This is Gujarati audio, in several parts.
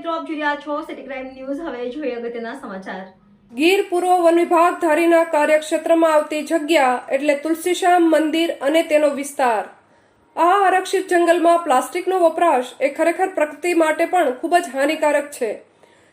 મિત્રો, આપ જોઈ રહ્યા છો સિટી ક્રાઇમ ન્યૂઝ. હવે જોઈએ અગત્યના સમાચાર. ગીર પૂર્વ વન વિભાગ ધારીના કાર્યક્ષેત્રમાં આવતી જગ્યા એટલે તુલસીશ્યામ મંદિર અને તેનો વિસ્તાર. આ આરક્ષિત જંગલમાં પ્લાસ્ટિકનો વપરાશ એ ખરેખર પ્રકૃતિ માટે પણ ખૂબ જ હાનિકારક છે,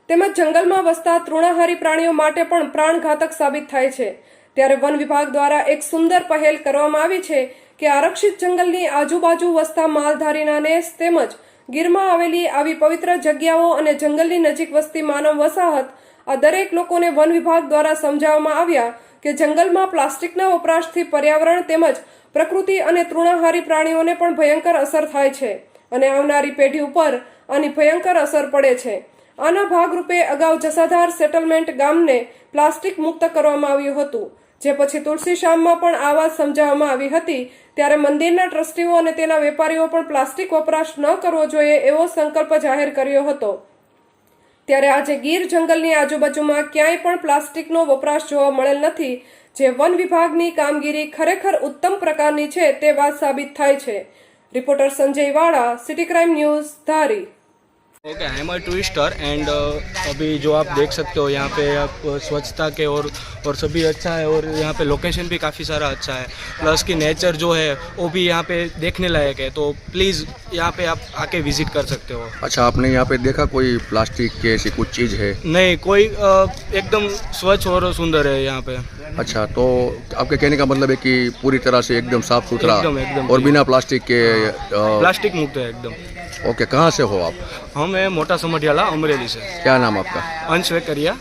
તેમજ જંગલમાં વસતા તૃણાહારી પ્રાણીઓ માટે પણ પ્રાણઘાતક સાબિત થાય છે. ત્યારે વન વિભાગ દ્વારા એક સુંદર પહેલ કરવામાં આવી છે કે આરક્ષિત જંગલની આજુબાજુ વસતા માલધારીનાને તેમજ ગીરમાં આવેલી આવી પવિત્ર જગ્યાઓ અને જંગલની નજીક વસતી માનવ વસાહત આ દરેક લોકોને વન વિભાગ દ્વારા સમજાવવામાં આવ્યા કે જંગલમાં પ્લાસ્ટિકના વપરાશથી પર્યાવરણ તેમજ પ્રકૃતિ અને તૃણાહારી પ્રાણીઓને પણ ભયંકર અસર થાય છે અને આવનારી પેઢી ઉપર આની ભયંકર અસર પડે છે. આના ભાગરૂપે અગાઉ જસાધાર સેટલમેન્ટ ગામને પ્લાસ્ટિક મુક્ત કરવામાં આવ્યું હતું, જે પછી તુલસીશ્યામમાં પણ આ વાત સમજાવવામાં આવી હતી. ત્યારે મંદિરના ટ્રસ્ટીઓ અને તેના વેપારીઓ પણ પ્લાસ્ટિક વપરાશ ન કરવો જોઈએ એવો સંકલ્પ જાહેર કર્યો હતો. ત્યારે આજે ગીર જંગલની આજુબાજુમાં ક્યાંય પણ પ્લાસ્ટિકનો વપરાશ જોવા મળેલ નથી, જે વન વિભાગની કામગીરી ખરેખર ઉત્તમ પ્રકારની છે તે વાત સાબિત થાય છે. Reporter Sanjay Vala, city crime news, Dhari. Okay, I am a tourister and अभी जो आप देख सकते हो यहाँ पे आप स्वच्छता के और सभी अच्छा है और यहाँ पे लोकेशन भी काफ़ी सारा अच्छा है, प्लस की नेचर जो है वो भी यहाँ पे देखने लायक है, तो प्लीज़ यहाँ पे आप आके विजिट कर सकते हो. अच्छा, आपने यहाँ पे देखा कोई प्लास्टिक के ऐसी कुछ चीज़ है? नहीं, कोई एकदम स्वच्छ और सुंदर है यहाँ पे. अच्छा, तो आपके कहने का मतलब है कि पूरी तरह से एकदम साफ सुथरा एकदम और बिना प्लास्टिक के प्लास्टिक मुक्त है एकदम. ओके, कहाँ से हो आप? हम है मोटा समढ़ियाला, अमरेली से. क्या नाम आपका? अंश वेकरिया.